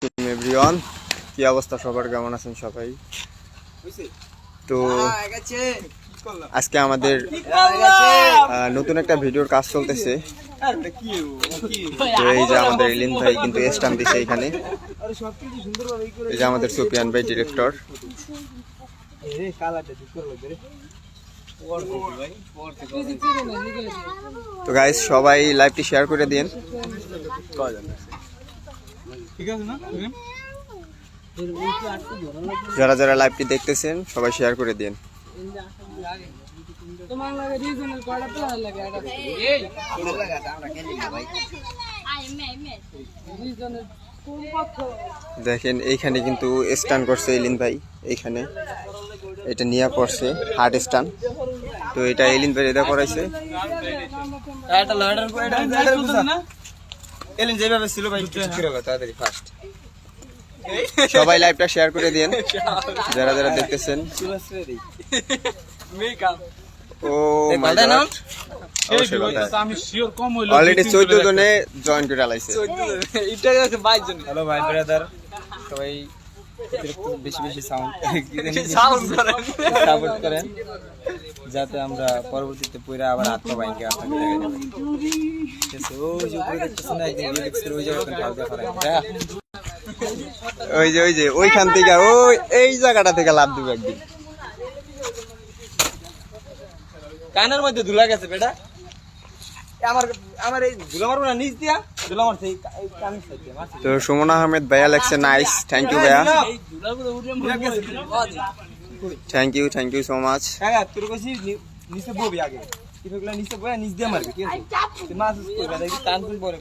Everyone, কি অবস্থা সবার, কেমন আছেন সবাই? তো আজকে আমাদের নতুন একটা ভিডিওর কাজ চলতেছে। তো এই যে আমাদের এলিন ভাই কিন্তু স্ট্যাম্প দিছে এখানে। এই যে আমাদের সুফিয়ান ভাই ডিরেক্টর। তো গাইস, সবাই লাইভটি শেয়ার করে দিন। যারা যারা লাইভটি দেখতেছেন সবাই শেয়ার করে দিন। দেখেন এইখানে কিন্তু স্ট্যান্ড করছে এলিন ভাই, এইখানে এটা নিয়ে পড়ছে হার্ড স্ট্যান্ড। তো এটা এলিন ভাই এটা করাইছে। এলিন যেভাবে ছিল ভাই তাড়াতাড়ি ফাস্ট। সবাই লাইভটা শেয়ার করে দিন যারা যারা দেখতেছেন। ও মাই গড, অলরেডি 14 জনে জয়েন করে লাইছে। হ্যালো ভাই ব্রাদার, সবাই বেশি বেশি সাপোর্ট করেন যাতে আমরা পরবর্তীতে পুরা আবার আত্মবাহিনীকে আপনাকে ওই যে ওইখান থেকে ওই এই জায়গাটা থেকে লাভ দিব একদিন। কানের মধ্যে ধুলা গেছে বেটা, আমার এই ধুলা মারবো না, নিচ দিয়া ধুলা মারছে। তো সুমন আহমেদ ভাইয়া লেখছে নাইস, থ্যাংক ইউ ভাইয়া, থ্যাংক ইউ সো মাচ। তোর কাছে নিচে ববি আগে নিচে বয়া নিচ দিয়ে মারবি, ঠিক আছে? মাছ করবে দেখি টান তুল পরে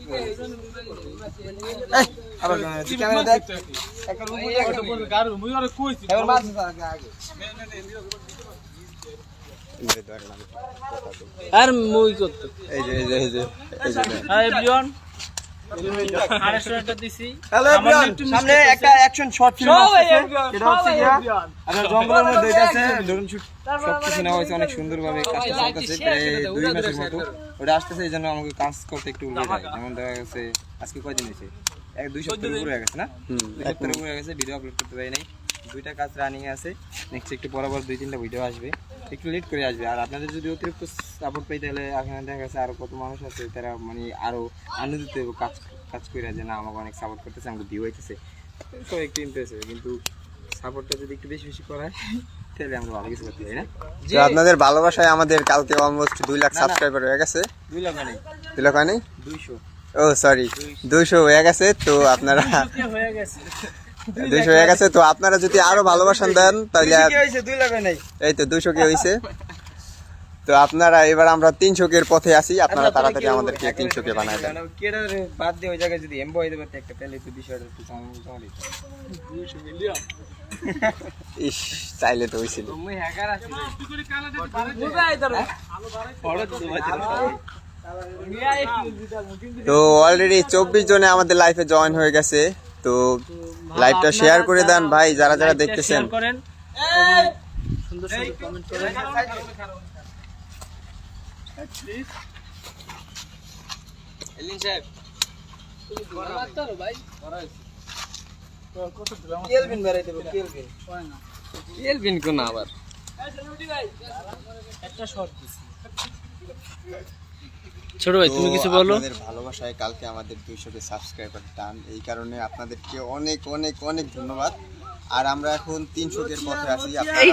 আবার ক্যামেরা দেখ একটা মুই একটা বলবে গারু মুই আরে কইছি এবার মাছ আগে আগে আর মুই করতে এই যে হাই एवरीवन আরেকটা দিছি। হ্যালো एवरीवन, সামনে একটা অ্যাকশন শট ফিল্ম আছে, এটা হচ্ছে আমরা জঙ্গলের মধ্যে এটা আছে ড্রোন শুট সবকিছু নেওয়া হয়েছে, অনেক সুন্দরভাবে কাজটা চলতেছে প্রায় 2 মাসের মতো। ওটা আসতেছে, এই জন্য আমাকে কাজ করতে একটু লেট হয়। যেমন দেখা গেছে আজকে কয়দিন হয়েছে, 2 সপ্তাহ উপরে হয়ে গেছে না, 2 সপ্তাহ উপরে হয়ে গেছে, ভিডিও আপলোড করতে পারি নাই। 2টা কাজ রানিং আছে, নেক্সট একটু বরাবর 2-3টা ভিডিও আসবে, একটু লেট করে আসবে। আর আপনাদের যদি অতিরিক্ত সাপোর্ট পাই তাহলে এখানে দেখা গেছে আরো কত মানুষ আছে তারা মানে আরো আনন্দিত কাজ করে যে না আমাকে অনেক সাপোর্ট করতেছে, আমাকে ভিউ হইতেছে, সবাই একটু ইমপ্রেস হবে। কিন্তু সাপোর্টটা যদি একটু বেশি বেশি করা হয় তাহলে আমরা ভালো কিছু করতে পারি না। তো আপনাদের ভালোবাসায় আমাদের কালকে অলমোস্ট 2 লাখ সাবস্ক্রাইবার হয়ে গেছে। 2 লাখ নেই, 2 লাখ নেই, 200, ও সরি 200 হয়ে গেছে। তো আপনারা 200 হয়ে গেছে, তো আপনারা যদি আরো ভালোবাসা দেন তাহলে 2 লাখ নেই, এই তো 200 কে হইছে। তো আপনারা এবার আমরা 300 এর পথে আছি, আপনারা তাড়াতাড়ি আমাদেরকে 300 কে বানায় দেন। কেডা রে বাদ দিয়ে ওই জায়গায় যদি এমবো হইতে পারতে একটা তাহলে তো বিষয়টা একটু জমা দিত। 200 মিলিয়ন ইস, চাইলে তো হইছিল। তুমি হ্যাকার আছিস তো অলরেডি 24 জনে আমাদের লাইফে জয়েন হয়ে গেছে। তো লাইভটা শেয়ার করে দেন ভাই, যারা যারা দেখতেছেন। সুন্দর সুন্দর কমেন্ট করেন। এলিন সাহেব তুমি বড় মাত্র ভাই তো কত ড্রামা কেলভিন বেরাই দেব, কেলভিন হয় না, কেলভিন কোন আবার ভাই একটা শর্ট দিছি। ছোট ভাই তুমি কিছু বলো। আপনাদের ভালোবাসায় কালকে আমাদের 200 কে সাবস্ক্রাইবার টান, এই কারণে আপনাদেরকে অনেক অনেক অনেক ধন্যবাদ। আর আমরা এখন 300 এর পথে আছি। আপনারা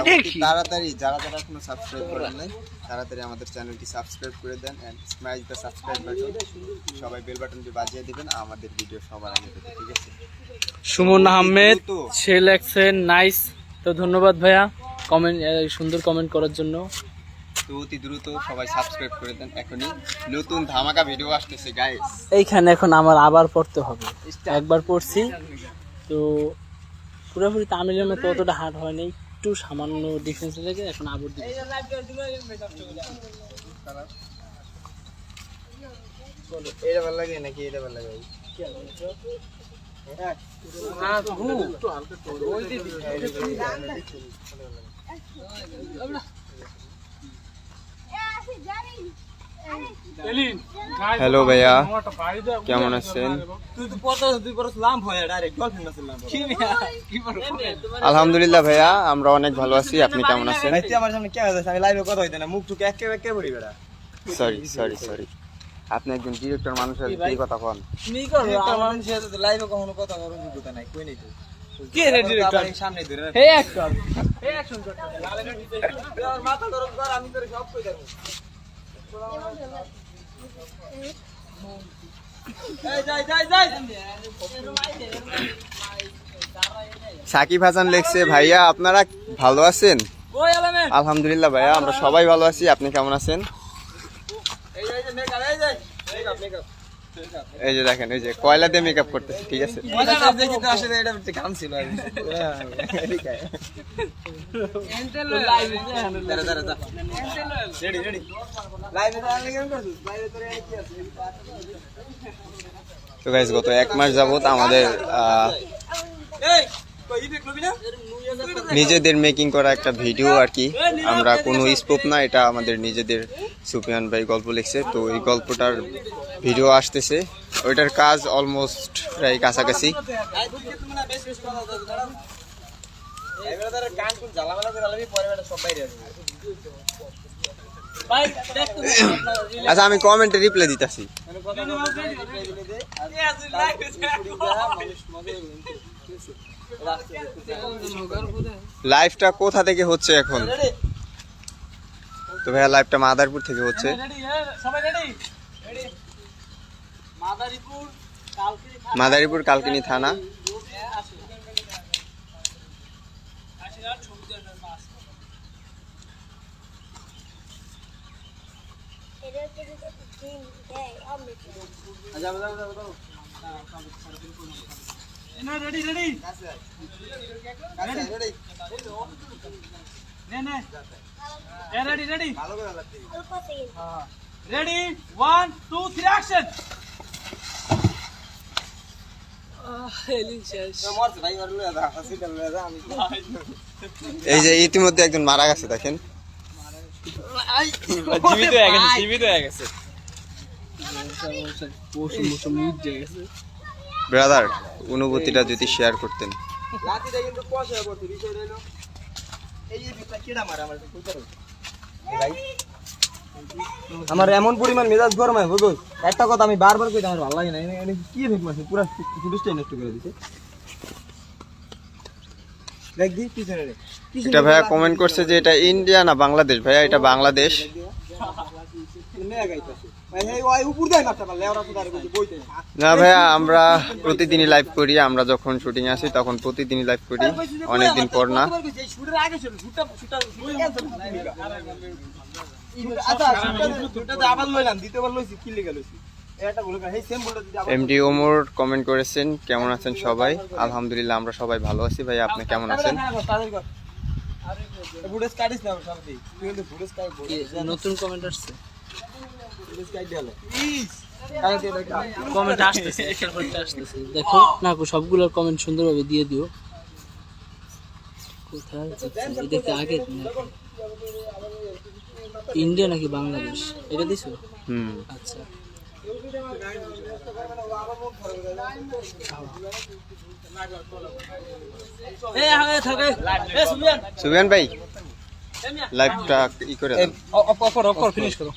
তাড়াতাড়ি যারা যারা এখনো সাবস্ক্রাইব করেন নাই তাড়াতাড়ি আমাদের চ্যানেলটি সাবস্ক্রাইব করে দেন and smash the subscribe button, সবাই বেল বাটনটি বাজিয়ে দিবেন আমাদের ভিডিও সবার আগে পেতে, ঠিক আছে? সুমন আহমেদ সে লেখছেন নাইস, তো ধন্যবাদ ভাইয়া কমেন্ট, সুন্দর কমেন্ট করার জন্য। তো অতি দ্রুত সবাই সাবস্ক্রাইব করে দেন, এখনই নতুন ধামাকা ভিডিও আসতেছে গাইস। এইখানে এখন আমার আবার পড়তে হবে, একবার পড়ছি তো পুরোপুরি তামিলের মতো অতটা হার্ড হয়নি, একটু সামান্য ডিফারেন্স থেকে এখন আবার দিই। এটা ভালো লাগে নাকি এটা ভালো লাগে? হ্যালো ভাইয়া, কেমন আছেন? আলহামদুলিল্লাহ ভাইয়া, আমরা অনেক ভালো আছি। আপনি কেমন আছেন? সরি সরি সরি, আপনি একজন ডিরেক্টর মানুষের কি কথা কন? সাকিব হাসান লিখছে, ভাইয়া আপনারা ভালো আছেন? আলহামদুলিল্লাহ ভাইয়া, আমরা সবাই ভালো আছি। আপনি কেমন আছেন? এই যে দেখেন, এই যে কয়লা দিয়ে মেকআপ করতেছে, ঠিক আছে? তো গাইস, গত 1 মাস যাবত আমাদের নিজেদের মেকিং করা একটা ভিডিও আর কি, আমরা কোনো স্কোপ না, এটা আমাদের নিজেদের সুফিয়ান ভাই গল্প লিখছে। তো এই গল্পটার ভিডিও আসতেছে, ওইটার কাজ অলমোস্ট প্রায় কাছাকাছি। আচ্ছা, আমি কমেন্টে রিপ্লাই দিতেছি। লাইভটা কোথা থেকে হচ্ছে এখন? তো ভাইয়া, লাইভটা মাদারীপুর থেকে হচ্ছে। মাদারীপুর কালকিনি থানা। এই যে ইতিমধ্যে একজন মারা গেছে, দেখেন। ব্রাদার, অনুভূতিটা যদি শেয়ার করতেন। আমার এমন পরিমাণ মেজাজ গরম হয় বুঝো, একটা কথা আমি বারবার কই, আমার ভালো লাগে না। কি ফেক মারছে, পুরো ফুটেজটা নষ্ট করে দিছে। দেখ দি পিছনে রে। এটা ভাইয়া কমেন্ট করছে যে এটা ইন্ডিয়া না বাংলাদেশ। ভাইয়া, এটা বাংলাদেশ। না ভাইয়া, আমরা প্রতিদিনই লাইভ করি। আমরা যখন শুটিং আসি তখন প্রতিদিনই লাইভ করি, অনেকদিন পর না। এমডি ওমর কমেন্ট করেছেন, কেমন আছেন সবাই? আলহামদুলিল্লাহ, আমরা সবাই ভালো আছি। ভাই, আপনি কেমন আছেন? নতুন কমেন্ট আসছে, কমেন্ট আসতেছে, দেখো না, সবগুলোর কমেন্ট সুন্দরভাবে দিয়ে দিও। কোথায় দেখতে আগে ইন্ডিয়া নাকি বাংলাদেশ এটা দিছো? আচ্ছা, সুবিয়ান ভাই, লাইভটা ই করে দাও। ফিনিশ করো।